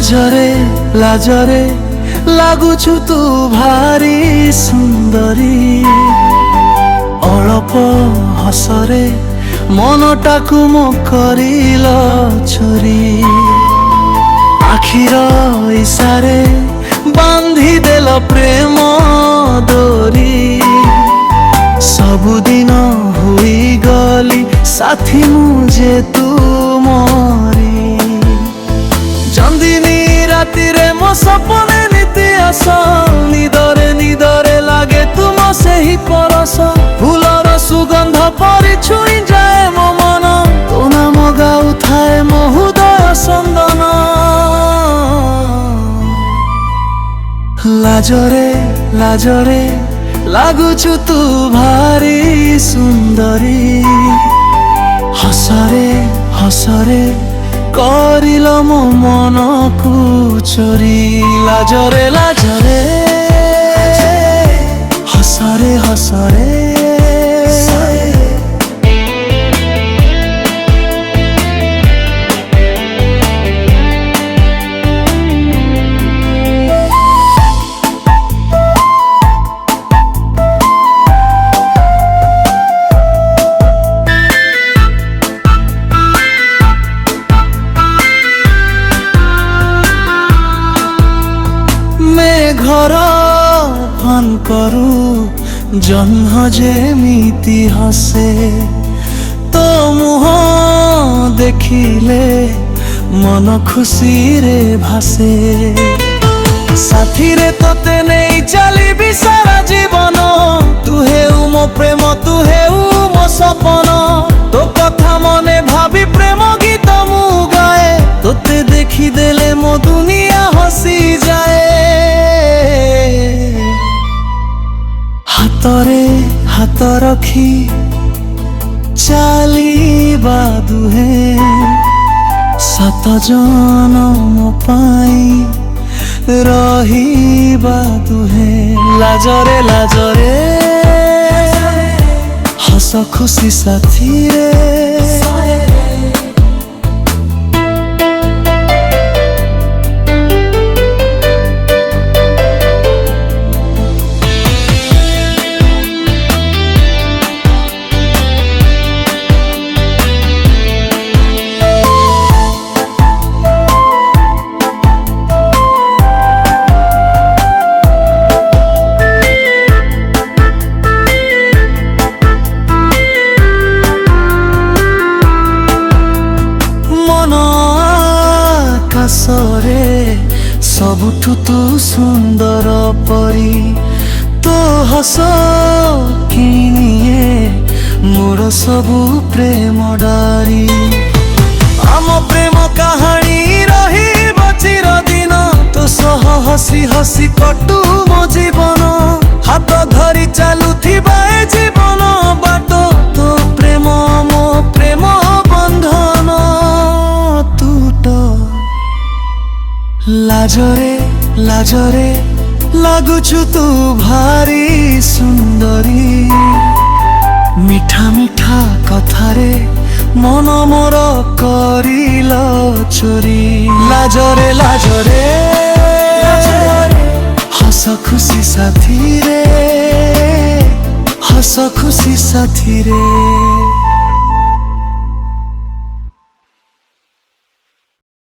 लाजरे लाजरे लागुछु तू भारी सुंदरी अल्प हसरे मनटाकु मो करिल चोरी आखिर इशारे बांधी देल प्रेम डोरी सबुदिन हुई गली साथी मुझे तू मोरी चंदिनी राति रे मो सपने नीति आस निदरे निदरे लागे तुम से ही परस फूलर सुगंध परि छुई जाए मो मन तो नाम गाऊ थाए मो हृदय संदन लाजरे लाजरे लागुछु तू भारी सुंदरी हसरे हसरे करिल मो मन को चोरी लाजरे लाजरे हसरे हसरे घर फान करू जन्ह जेमिति हसे तो मुह देखिले मन खुशी रे भासे साथी रे तोते नहीं चली सारा जीवन तू हेउ मो प्रेम तू हेउ मो सपन तो कथा मने भाभी प्रेम गीत मु गाए तोते देखी देले मो दुनिया हसी जाए हातरे हात रखी चालिबा दुहे सात जनम पाई रहिबा दुहे लाजरे लाजरे हस खुशी साथी रे आकाशरे सबुठु तू सुंदर परी तो हस किनिए मोर सबु प्रेम डारी आम प्रेम कहानी रही चिर दिन तो सह हसी हसी कटु मो जीवन हाथ धरी चालुथिबा ए जीवन बाट तो प्रेम मो प्रेम बंधन टूट लाजरे लाजरे लागुछु तू भारी सुंदरी मिठा मिठा कथारे मन मोर करिल चोरी लाजरे लाजरे हस खुशी साथी रे हस खुशी साथी रे।